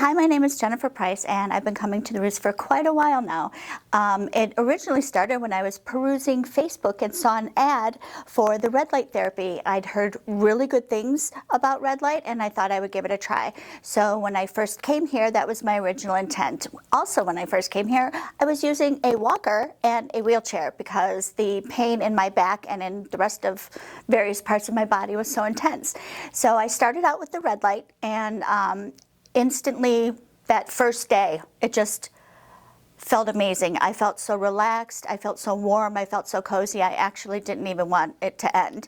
Hi, my name is JenniferPrice, and I've been coming to the Roots for quite a while now. It originally started when I was perusing Facebook and saw an ad for the red light therapy. I'd heard really good things about red light, and I thought I would give it a try. So when I first came here, that was my original intent. Also, when I first came here, I was using a walker and a wheelchair because the pain in my back and in the rest of various parts of my body was so intense. So I started out with the red light, and instantly, that first day, it just felt amazing. I felt so relaxed, I felt so warm, I felt so cozy, I actually didn't even want it to end.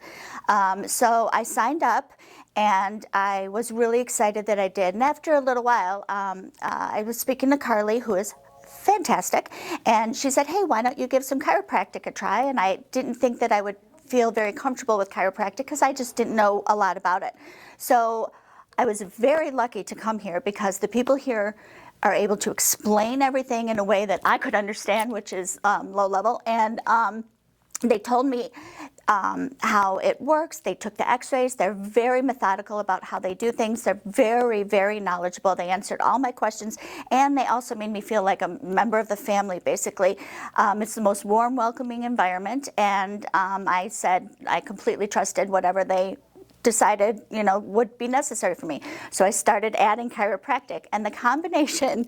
So I signed up, and I was really excited that I did. And after a little while, I was speaking to Carly, who is fantastic, and she said, hey, why don't you give some chiropractic a try? And I didn't think that I would feel very comfortable with chiropractic because I just didn't know a lot about it. So I was very lucky to come here because the people here are able to explain everything in a way that I could understand, which is low level. And they told me how it works. They took the x-rays. They're very methodical about how they do things. They're very, very knowledgeable. They answered all my questions, and they also made me feel like a member of the family, basically. It's the most warm, welcoming environment, and I said I completely trusted whatever they decided, would be necessary for me. So I started adding chiropractic, and the combination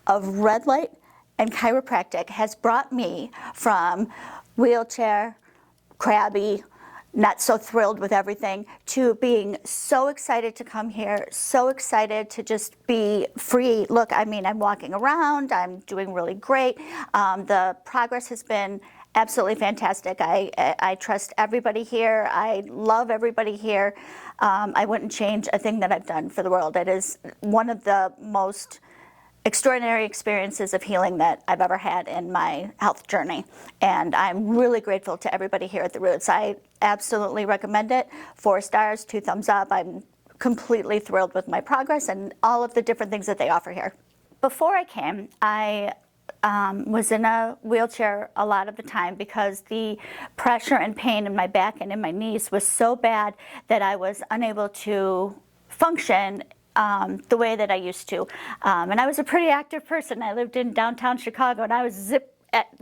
of red light and chiropractic has brought me from wheelchair, crabby, not so thrilled with everything, to being so excited to come here, so excited to just be free. Look, I mean, I'm walking around, I'm doing really great. The progress has been absolutely fantastic. I trust everybody here. I love everybody here. I wouldn't change a thing that I've done for the world. It is one of the most extraordinary experiences of healing that I've ever had in my health journey. And I'm really grateful to everybody here at the Roots. I absolutely recommend it. 4 stars, 2 thumbs up. I'm completely thrilled with my progress and all of the different things that they offer here. Before I came, I was in a wheelchair a lot of the time because the pressure and pain in my back and in my knees was so bad that I was unable to function the way that I used to. And I was a pretty active person. I lived in downtown Chicago, and I was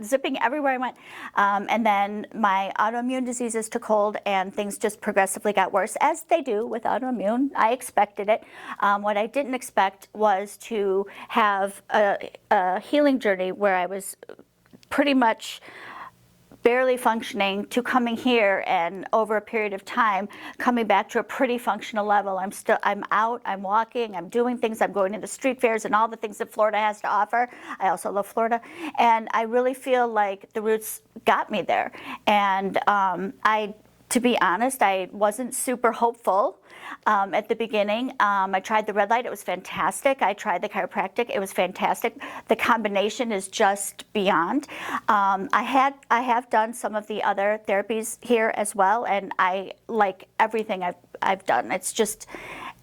zipping everywhere I went. And then my autoimmune diseases took hold, and things just progressively got worse, as they do with autoimmune. I expected it. What I didn't expect was to have a healing journey where I was pretty much barely functioning to coming here, and over a period of time coming back to a pretty functional level. I'm out, I'm walking, I'm doing things, I'm going to the street fairs and all the things that Florida has to offer. I also love Florida, and I really feel like the Roots got me there. And to be honest, I wasn't super hopeful at the beginning. I tried the red light, it was fantastic. I tried the chiropractic, it was fantastic. The combination is just beyond. I have done some of the other therapies here as well, and I like everything I've done. It's just,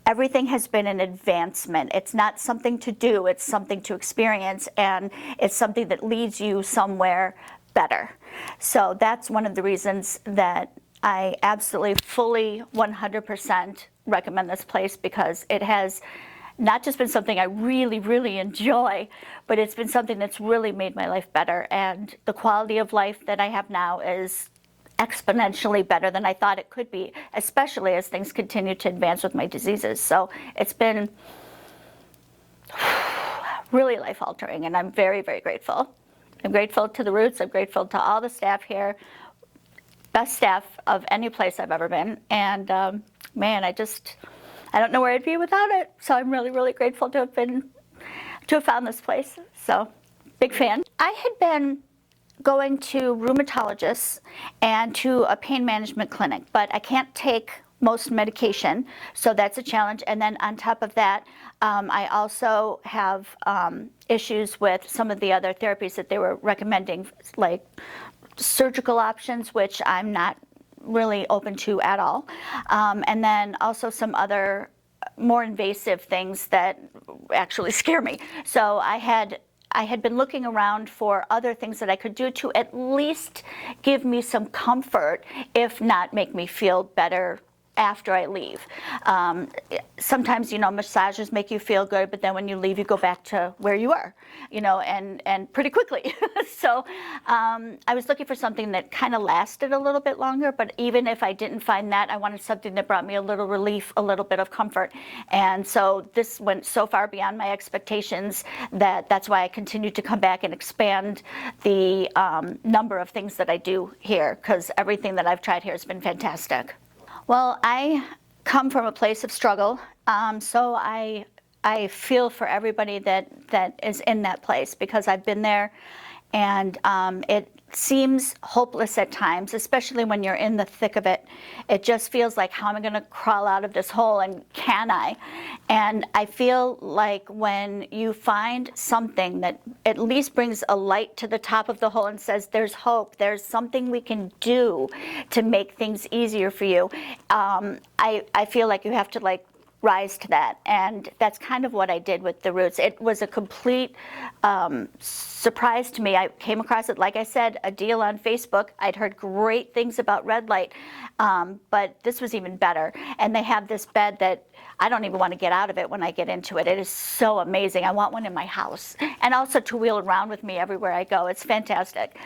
everything has been an advancement. It's not something to do, it's something to experience, and it's something that leads you somewhere better. So that's one of the reasons that I absolutely, fully, 100% recommend this place, because it has not just been something I really, really enjoy, but it's been something that's really made my life better. And the quality of life that I have now is exponentially better than I thought it could be, especially as things continue to advance with my diseases. So it's been really life-altering, and I'm very, very grateful. I'm grateful to the Roots. I'm grateful to all the staff here. Best staff of any place I've ever been. And man, I don't know where I'd be without it. So I'm really, really grateful to have found this place. So big fan. I had been going to rheumatologists and to a pain management clinic, but I can't take most medication, so that's a challenge. And then on top of that, I also have issues with some of the other therapies that they were recommending, like surgical options, which I'm not really open to at all. And then also some other more invasive things that actually scare me. So I had been looking around for other things that I could do to at least give me some comfort, if not make me feel better after I leave. Sometimes, massages make you feel good, but then when you leave, you go back to where you were, and pretty quickly. So I was looking for something that kind of lasted a little bit longer, but even if I didn't find that, I wanted something that brought me a little relief, a little bit of comfort. And so this went so far beyond my expectations that's why I continued to come back and expand the number of things that I do here, because everything that I've tried here has been fantastic. Well, I come from a place of struggle, so I feel for everybody that is in that place, because I've been there, and it seems hopeless at times, especially when you're in the thick of it. It just feels like, how am I going to crawl out of this hole, and can I? And I feel like when you find something that at least brings a light to the top of the hole and says, there's hope, there's something we can do to make things easier for you, I feel like you have to rise to that. And that's kind of what I did with the roots. It was a complete surprise to me. I came across it, like I said, a deal on Facebook. I'd heard great things about red light, but this was even better. And they have this bed that I don't even want to get out of it when I get into it. It is so amazing. I want one in my house, and also to wheel around with me everywhere I go. It's fantastic.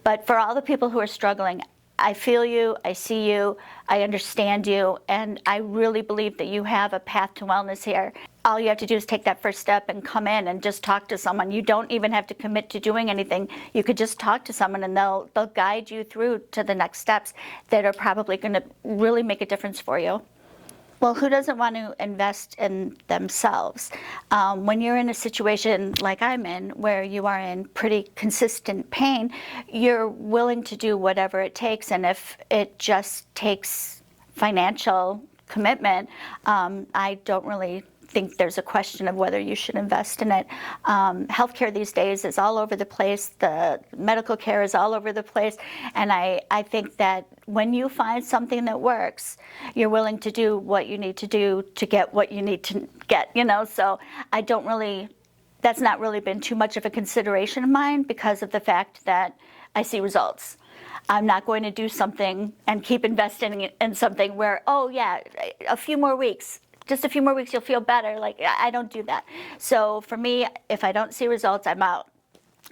But for all the people who are struggling, I feel you, I see you, I understand you, and I really believe that you have a path to wellness here. All you have to do is take that first step and come in and just talk to someone. You don't even have to commit to doing anything. You could just talk to someone, and they'll guide you through to the next steps that are probably going to really make a difference for you. Well, who doesn't want to invest in themselves? When you're in a situation like I'm in, where you are in pretty consistent pain, you're willing to do whatever it takes. And if it just takes financial commitment, I don't really think there's a question of whether you should invest in it. Healthcare these days is all over the place. The medical care is all over the place. And I think that when you find something that works, you're willing to do what you need to do to get what you need to get, So that's not really been too much of a consideration of mine, because of the fact that I see results. I'm not going to do something and keep investing in something where, oh yeah, just a few more weeks, you'll feel better. I don't do that. So for me, if I don't see results, I'm out.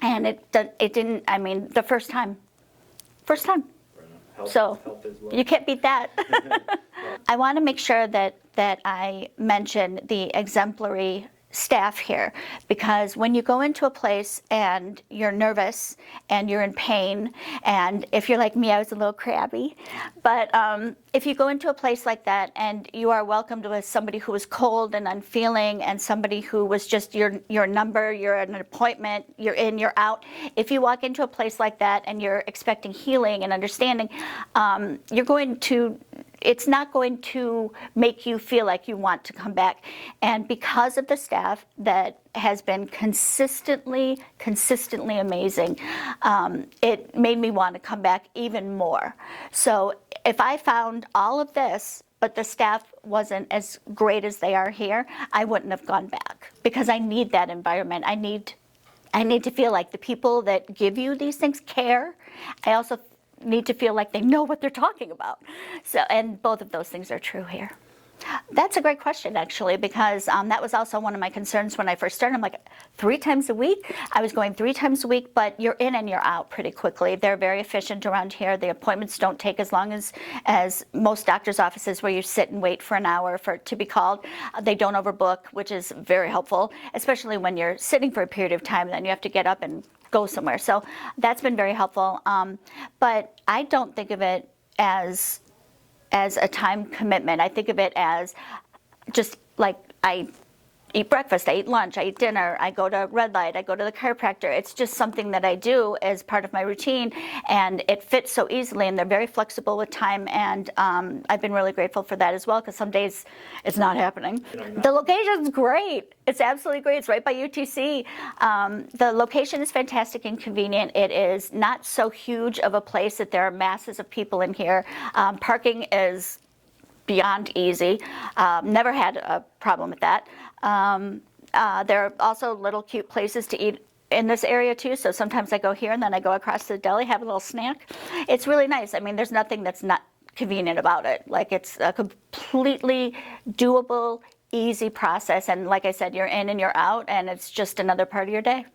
And it didn't, the first time. So you can't beat that. I want to make sure that I mention the exemplary staff here, because when you go into a place and you're nervous and you're in pain, and if you're like me, I was a little crabby, but if you go into a place like that and you are welcomed with somebody who was cold and unfeeling, and somebody who was just your number, you're at an appointment, you're in, you're out. If you walk into a place like that and you're expecting healing and understanding, it's not going to make you feel like you want to come back. And because of the staff that has been consistently amazing, it made me want to come back even more. So if I found all of this, but the staff wasn't as great as they are here, I wouldn't have gone back, because I need that environment. I need to feel like the people that give you these things care. I also need to feel like they know what they're talking about. So, and both of those things are true here. That's a great question, actually, because that was also one of my concerns when I first started. I'm like, 3 times a week? I was going 3 times a week, but you're in and you're out pretty quickly. They're very efficient around here. The appointments don't take as long as most doctor's offices, where you sit and wait for an hour for it to be called. They don't overbook, which is very helpful, especially when you're sitting for a period of time, then you have to get up and go somewhere. So that's been very helpful. But I don't think of it as a time commitment. I think of it as just like I eat breakfast, I eat lunch, I eat dinner, I go to red light, I go to the chiropractor. It's just something that I do as part of my routine, and it fits so easily, and they're very flexible with time, and I've been really grateful for that as well, because some days it's not happening. The location's great. It's absolutely great. It's right by UTC. The location is fantastic and convenient. It is not so huge of a place that there are masses of people in here. Parking is beyond easy. Never had a problem with that. There are also little cute places to eat in this area too, so sometimes I go here and then I go across to the deli, have a little snack. It's really nice. There's nothing that's not convenient about it. Like, it's a completely doable, easy process. And like I said, you're in and you're out, and it's just another part of your day.